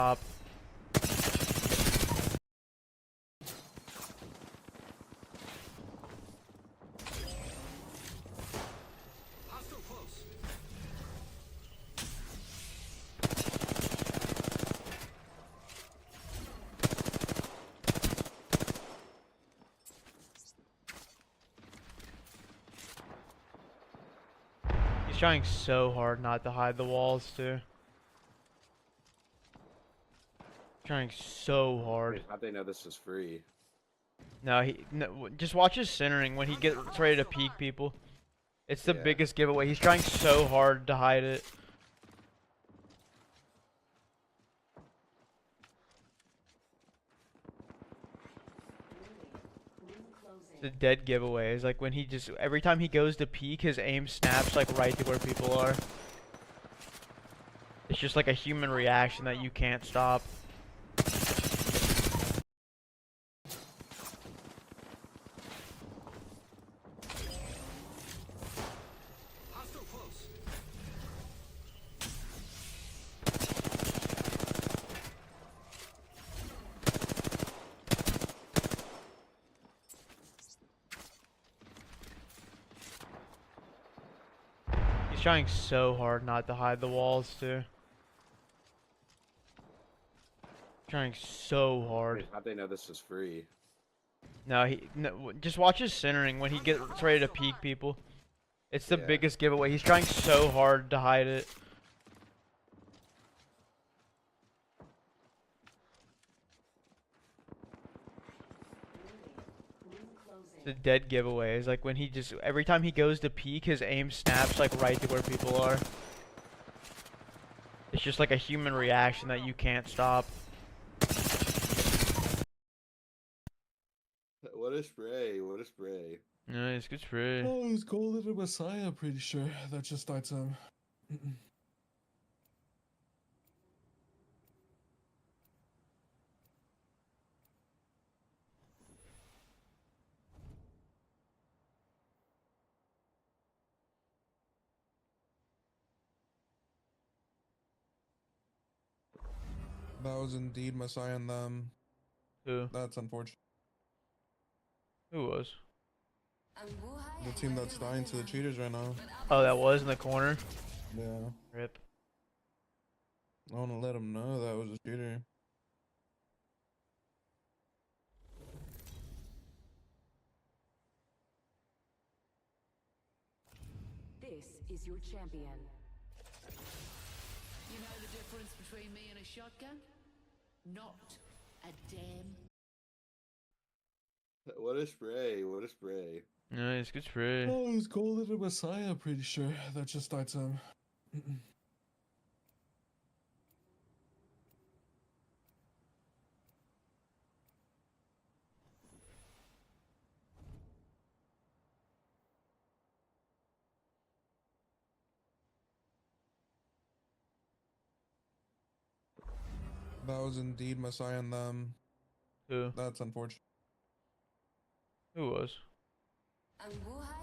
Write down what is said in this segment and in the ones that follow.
Stop. He's trying so hard not to hide the walls too. Trying so hard. Wait, how'd they know this was free? No, just watch his centering when he gets ready to peek people. It's the Yeah. biggest giveaway. He's trying so hard to hide it. The dead giveaway is like when he just every time he goes to peek, his aim snaps like right to where people are. It's just like a human reaction that you can't stop. He's trying so hard not to hide the walls too. Trying so hard. Wait, how'd they know this was free? No, just watch his centering when he gets ready to peek people. It's the Yeah. biggest giveaway. He's trying so hard to hide it. The dead giveaway is like when he just every time he goes to peek, his aim snaps like right to where people are. It's just like a human reaction that you can't stop. What a spray, what a spray. Nice, good spray. Oh, he's golden and Messiah, I'm pretty sure. That just starts him. That was indeed Messiah and them. Who? That's unfortunate. Who was? The team that's dying to the cheaters right now. Oh, that was in the corner. Yeah. Rip. I want to let him know that was a cheater. This is your champion. You know the difference between me and a shotgun? Not a damn. What a spray, what a spray. Nice, good spray. Oh, he's golden and Messiah, I'm pretty sure. That just starts him. That was indeed Messiah and them. Who? That's unfortunate. Who was?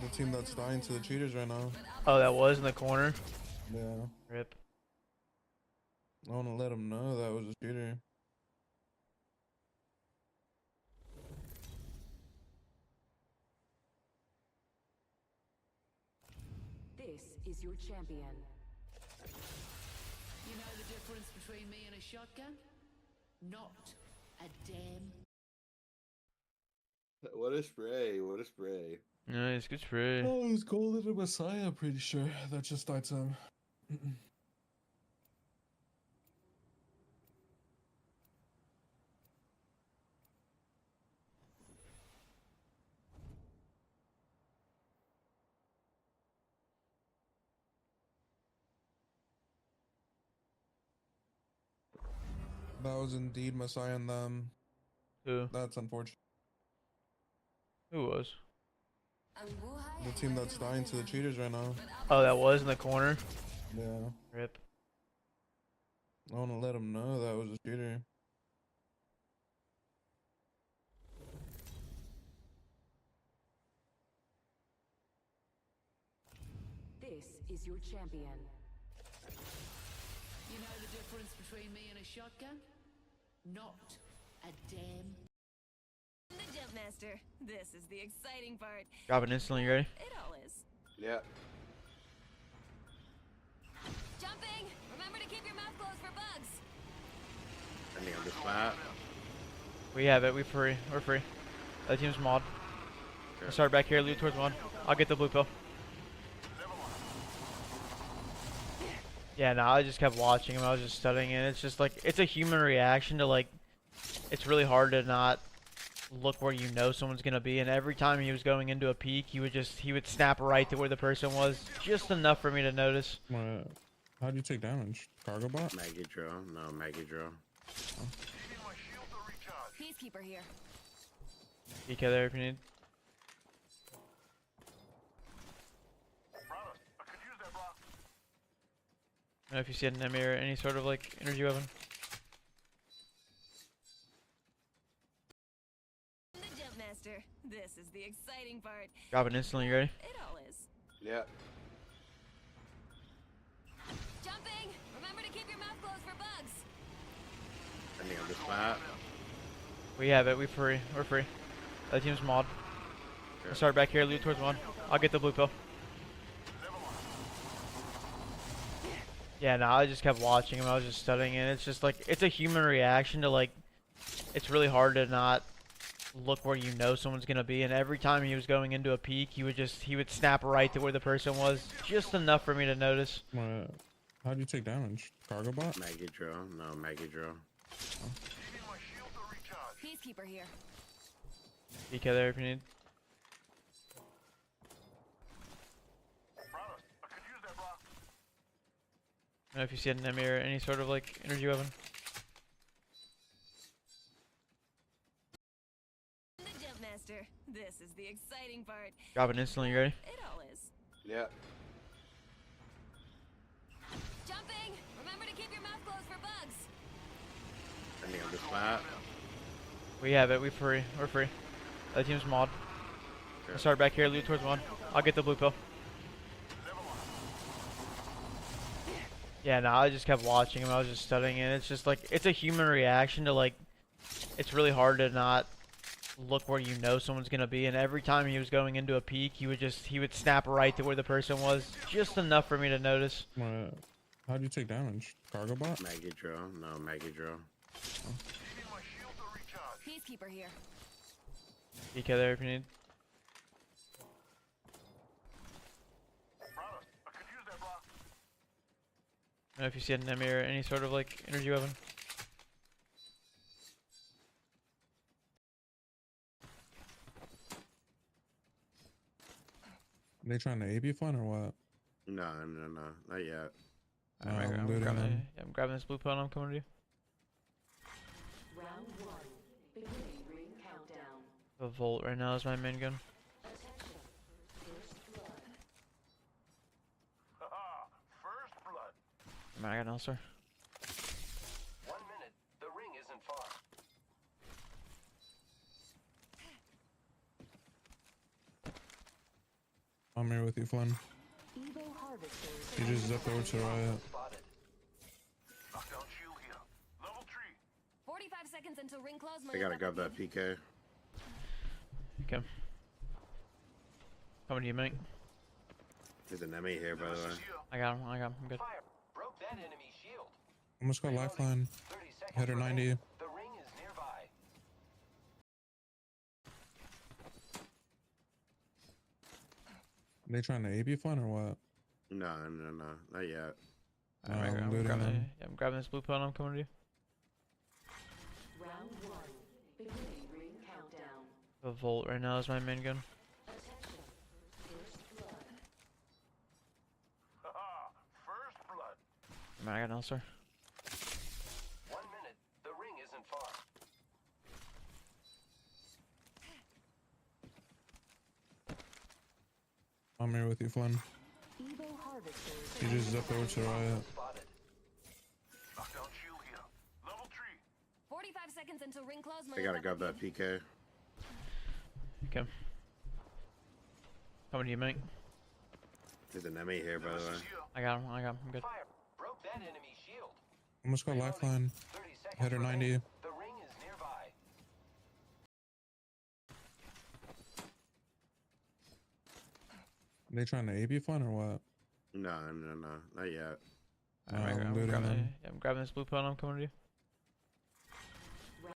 The team that's dying to the cheaters right now. Oh, that was in the corner. Yeah. Rip. I want to let him know that was a cheater. This is your champion. You know the difference between me and a shotgun? Not a damn. What a spray, what a spray. Nice, good spray. Oh, he's golden and Messiah, I'm pretty sure. That just starts him. That was indeed Messiah and them. Who? That's unfortunate. Who was? The team that's dying to the cheaters right now. Oh, that was in the corner. Yeah. Rip. I want to let him know that was a cheater. This is your champion. You You know the difference between me and a shotgun? Not a damn. The jump master. This is the exciting part. Drop it instantly. You ready? It all is. Yeah. Jumping! Remember to keep your mouth closed for bugs. I need on this map. We have it. We're free. That team's mod. I'll start back here. Loot towards one. I'll get the blue pill. Yeah, no, I just kept watching him. I was just studying it. It's just like, it's a human reaction to like, it's really hard to not look where you know someone's gonna be. And every time he was going into a peak, he would snap right to where the person was, just enough for me to notice. How'd you take damage? Cargo bot? Maggie drill. No, Maggie drill. Peacekeeper here. PK there if you need. I don't know if you see an enemy or any sort of like energy weapon. The jump master. This is the exciting part. Drop it instantly. You ready? It all is. Yeah. Jumping! Remember to keep your mouth closed for bugs. I need on this map. We have it. We're free. That team's mod. I'll start back here. Loot towards one. I'll get the blue pill. Yeah, no, I just kept watching him. I was just studying it. It's just like, it's a human reaction to like, it's really hard to not look where you know someone's gonna be. And every time he was going into a peak, he would snap right to where the person was, just enough for me to notice. How'd you take damage? Cargo bot? Maggie drill. No, Maggie drill. Peacekeeper here. PK there if you need. I don't know if you see an enemy or any sort of like energy weapon. The jump master. This is the exciting part. Drop it instantly. You ready? It all is. Yeah. Jumping! Remember to keep your mouth closed for bugs. I need on this map. We have it. We're free. That team's mod. I'll start back here. Loot towards one. I'll get the blue pill. Yeah, no, I just kept watching him. I was just studying it. It's just like, it's a human reaction to like, it's really hard to not look where you know someone's gonna be. And every time he was going into a peak, he would snap right to where the person was, just enough for me to notice. How'd you take damage? Cargo bot? Maggie drill. No, Maggie drill. Peacekeeper here. PK there if you need. I don't know if you see an enemy or any sort of like energy weapon. They trying to AP fun or what? No, not yet. I'm grabbing this blue pill and I'm coming to you. Round one. Beginning ring countdown. The Volt right now is my main gun. Attention. First blood. First blood. Man, I got an L-Star. 1 minute. The ring isn't far. I'm here with you, Flynn. Evo harvesters. You just zipped over to the riot. Spotted. Knockdown shield here. Level 3. 45 seconds until ring close. I gotta grab that PK. Okay. Coming to you, mate. There's an enemy here, by the way. I got him. I'm good. Fire. Broke that enemy shield. I'm just gonna lifeline. 30 seconds. Header 90. remaining. The ring is nearby. They trying to AP fun or what? No, not yet. I'm grabbing this blue pill and I'm coming to you. Round one. Beginning ring countdown. The Volt right now is my main gun. Attention. First blood. First blood. Man, I got an L-Star. 1 minute. The ring isn't far. I'm here with you, Flynn. Evo harvesters. You just zipped over to the riot. Spotted. Knockdown shield here. Level 3. 45 seconds until ring close. I gotta grab that PK. Okay. Coming to you, mate. There's an enemy here, by the way. I got him. I'm good. Fire. Broke that enemy shield. Almost got lifeline. 30 seconds Header 90. remaining. The ring is nearby. They trying to AB fun or what? No, not yet. No, I'm I'm booting grabbing, them. yeah, I'm grabbing this blue pill and I'm coming to you.